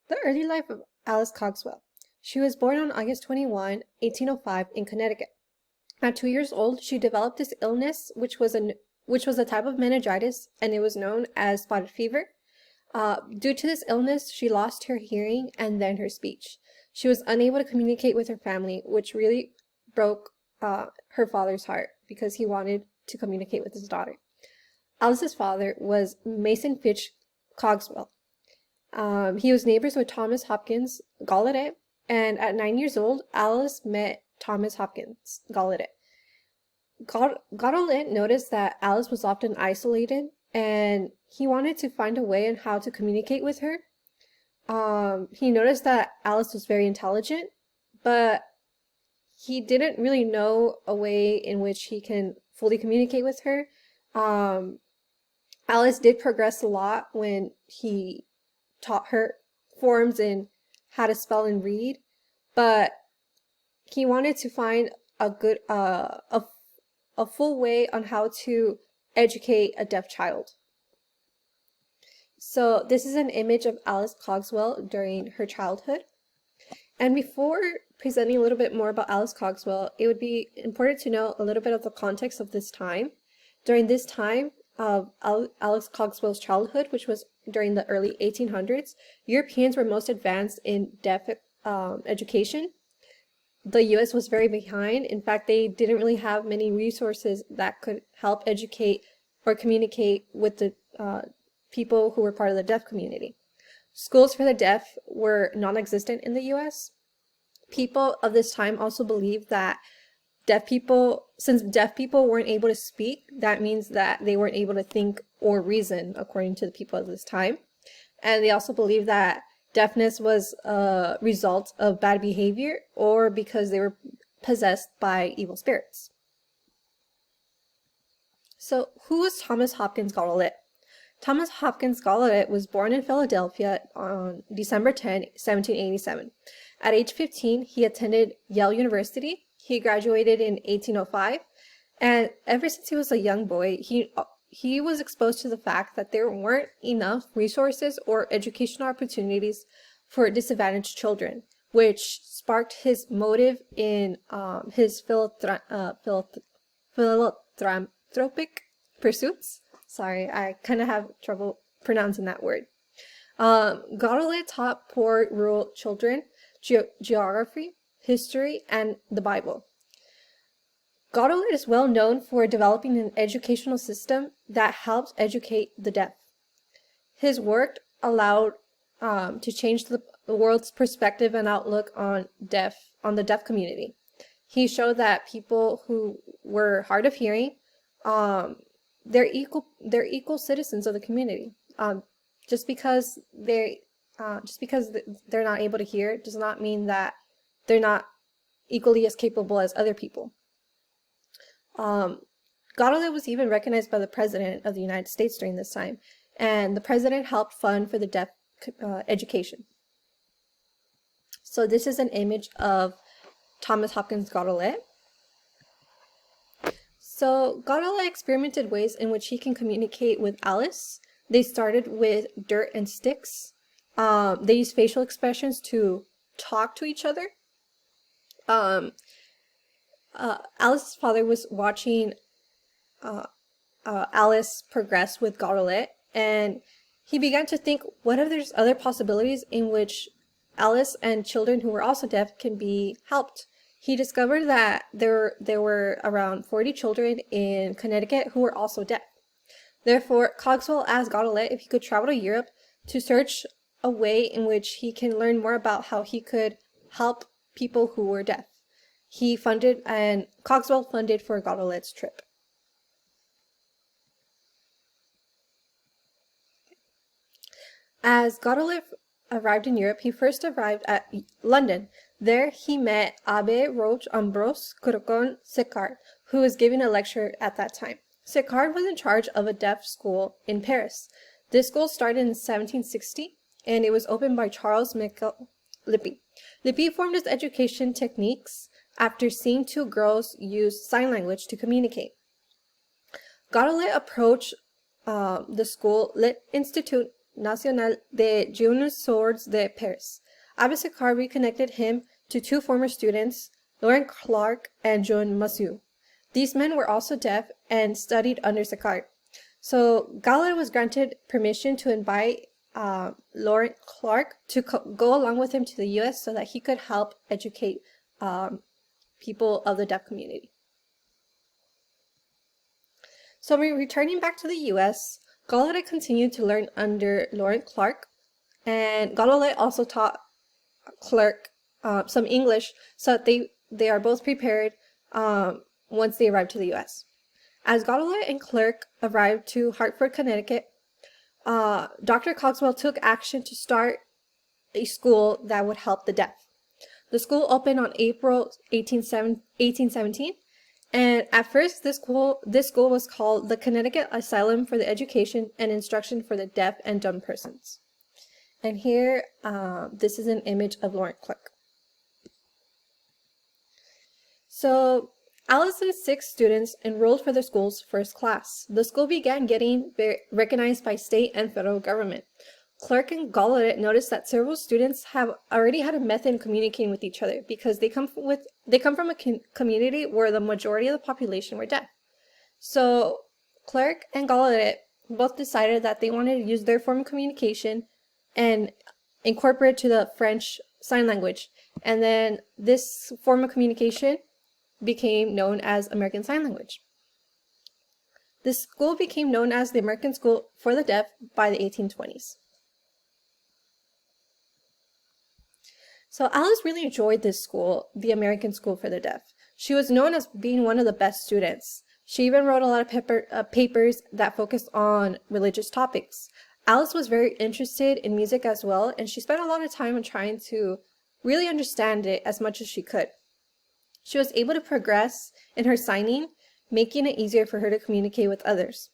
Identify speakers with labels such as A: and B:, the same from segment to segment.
A: The early life of Alice Cogswell. She was born on August 21, 1805, in Connecticut. At 2 years old, she developed this illness, which was a type of meningitis, and it was known as spotted fever. Due to this illness, she lost her hearing and then her speech. She was unable to communicate with her family, which really broke her father's heart because he wanted to communicate with his daughter. Alice's father was Mason Fitch Cogswell. He was neighbors with Thomas Hopkins Gallaudet, and at 9 years old, Alice met Thomas Hopkins Gallaudet. Gallaudet noticed that Alice was often isolated, and he wanted to find a way on how to communicate with her. He noticed that Alice was very intelligent, but he didn't really know a way in which he can fully communicate with her. Alice did progress a lot when he taught her forms and how to spell and read, but he wanted to find a good a full way on how to educate a deaf child. So this is an image of Alice Cogswell during her childhood. And before presenting a little bit more about Alice Cogswell, it would be important to know a little bit of the context of this time. During this time of Alice Cogswell's childhood, which was during the early 1800s, Europeans were most advanced in deaf education. The US was very behind. In fact, they didn't really have many resources that could help educate or communicate with the people who were part of the deaf community. Schools for the deaf were non-existent in the US. People of this time also believed that since deaf people weren't able to speak, that means that they weren't able to think or reason, according to the people of this time. And they also believed that deafness was a result of bad behavior or because they were possessed by evil spirits. So, who was Thomas Hopkins Gallaudet? Thomas Hopkins Gallaudet was born in Philadelphia on December 10, 1787. At age 15, he attended Yale University. He graduated in 1805, and ever since he was a young boy, he was exposed to the fact that there weren't enough resources or educational opportunities for disadvantaged children, which sparked his motive in his philanthropic pursuits. Sorry, I kind of have trouble pronouncing that word. Gallaudet taught poor rural children geography, history, and the Bible. Gallaudet is well known for developing an educational system that helps educate the deaf. His work allowed to change the world's perspective and outlook on the deaf community. He showed that people who were hard of hearing, they're equal citizens of the community. Just because they're not able to hear does not mean that they're not equally as capable as other people. Gallaudet was even recognized by the President of the United States during this time, and the President helped fund for the deaf education. So this is an image of Thomas Hopkins Gallaudet. So Gallaudet experimented ways in which he can communicate with Alice. They started with dirt and sticks. They used facial expressions to talk to each other. Alice's father was watching Alice progress with Gallaudet, and he began to think, what if there's other possibilities in which Alice and children who were also deaf can be helped? He discovered that there were around 40 children in Connecticut who were also deaf. Therefore, Cogswell asked Gallaudet if he could travel to Europe to search a way in which he can learn more about how he could help people who were deaf. Cogswell funded for Gallaudet trip. As Gallaudet arrived in Europe, he first arrived at London. There he met Abbe Roch Ambrose Crocon Sicard, who was giving a lecture at that time. Sicard was in charge of a deaf school in Paris. This school started in 1760, and it was opened by Charles Michel Lippi. Lippi formed his education techniques after seeing two girls use sign language to communicate. Gallaudet approached the school Lit Institut Nacional de Jeunes Sourds de Paris. Abbe Sicard reconnected him to two former students, Laurent Clark and John Massieu. These men were also deaf and studied under Sicard. So Galolet was granted permission to invite Laurent Clark to go along with him to the U.S. so that he could help educate people of the deaf community. So returning back to the U.S., Galolet continued to learn under Laurent Clark, and Galolet also taught Clark some English so that they are both prepared once they arrived to the U.S. As Galolet and Clark arrived to Hartford, Connecticut, Dr. Cogswell took action to start a school that would help the deaf. The school opened on April 1817, and at first this school was called the Connecticut Asylum for the Education and Instruction for the Deaf and Dumb Persons. And here, this is an image of Laurent Clark. So Alice's 6 students enrolled for the school's first class. The school began getting recognized by state and federal government. Clark and Galolet noticed that several students have already had a method in communicating with each other because they come from a community where the majority of the population were deaf. So Clark and Galolet both decided that they wanted to use their form of communication and incorporate it to the French Sign Language. And then this form of communication became known as American Sign Language. This school became known as the American School for the Deaf by the 1820s. So Alice really enjoyed this school, the American School for the Deaf. She was known as being one of the best students. She even wrote a lot of papers that focused on religious topics. Alice was very interested in music as well, and she spent a lot of time on trying to really understand it as much as she could. She was able to progress in her signing, making it easier for her to communicate with others.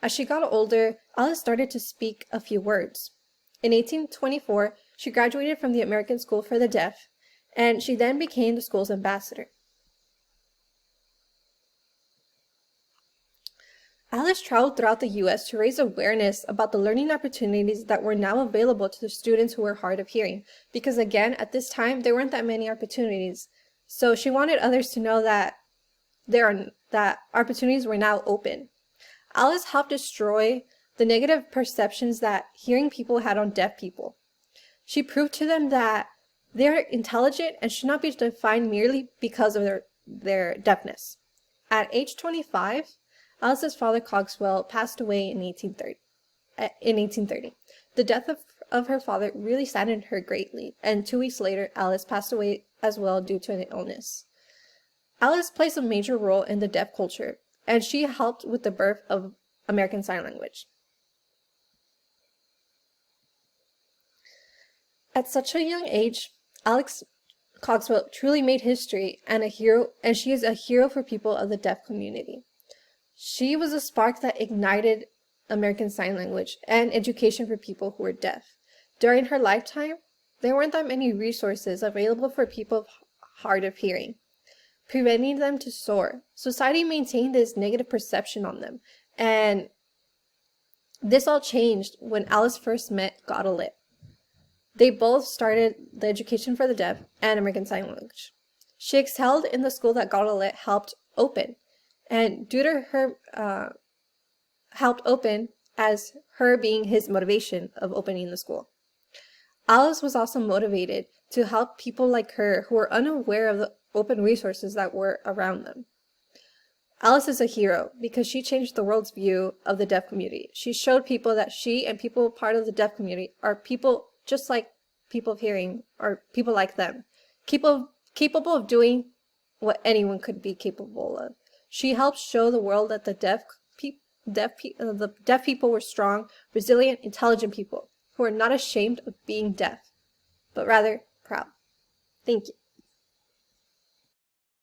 A: As she got older, Alice started to speak a few words. In 1824, she graduated from the American School for the Deaf, and she then became the school's ambassador. Alice traveled throughout the U.S. to raise awareness about the learning opportunities that were now available to the students who were hard of hearing, because again, at this time, there weren't that many opportunities. So she wanted others to know that that opportunities were now open. Alice helped destroy the negative perceptions that hearing people had on deaf people. She proved to them that they are intelligent and should not be defined merely because of their deafness. At age 25, Alice's father Cogswell passed away in 1830. The death of her father really saddened her greatly, and 2 weeks later, Alice passed away as well due to an illness. Alice plays a major role in the deaf culture, and she helped with the birth of American Sign Language. At such a young age, Alice Cogswell truly made history and she is a hero for people of the deaf community. She was a spark that ignited American Sign Language and education for people who were deaf. During her lifetime, there weren't that many resources available for people hard of hearing, preventing them to soar. Society maintained this negative perception on them, and this all changed when Alice first met Galolet. They both started the Education for the Deaf and American Sign Language. She excelled in the school that Galolet helped open, and due to her helped open as her being his motivation of opening the school. Alice was also motivated to help people like her who were unaware of the open resources that were around them. Alice is a hero because she changed the world's view of the deaf community. She showed people that she and people part of the deaf community are people just like people of hearing, or people like them, capable of doing what anyone could be capable of. She helped show the world that the deaf people were strong, resilient, intelligent people who are not ashamed of being deaf, but rather proud. Thank you.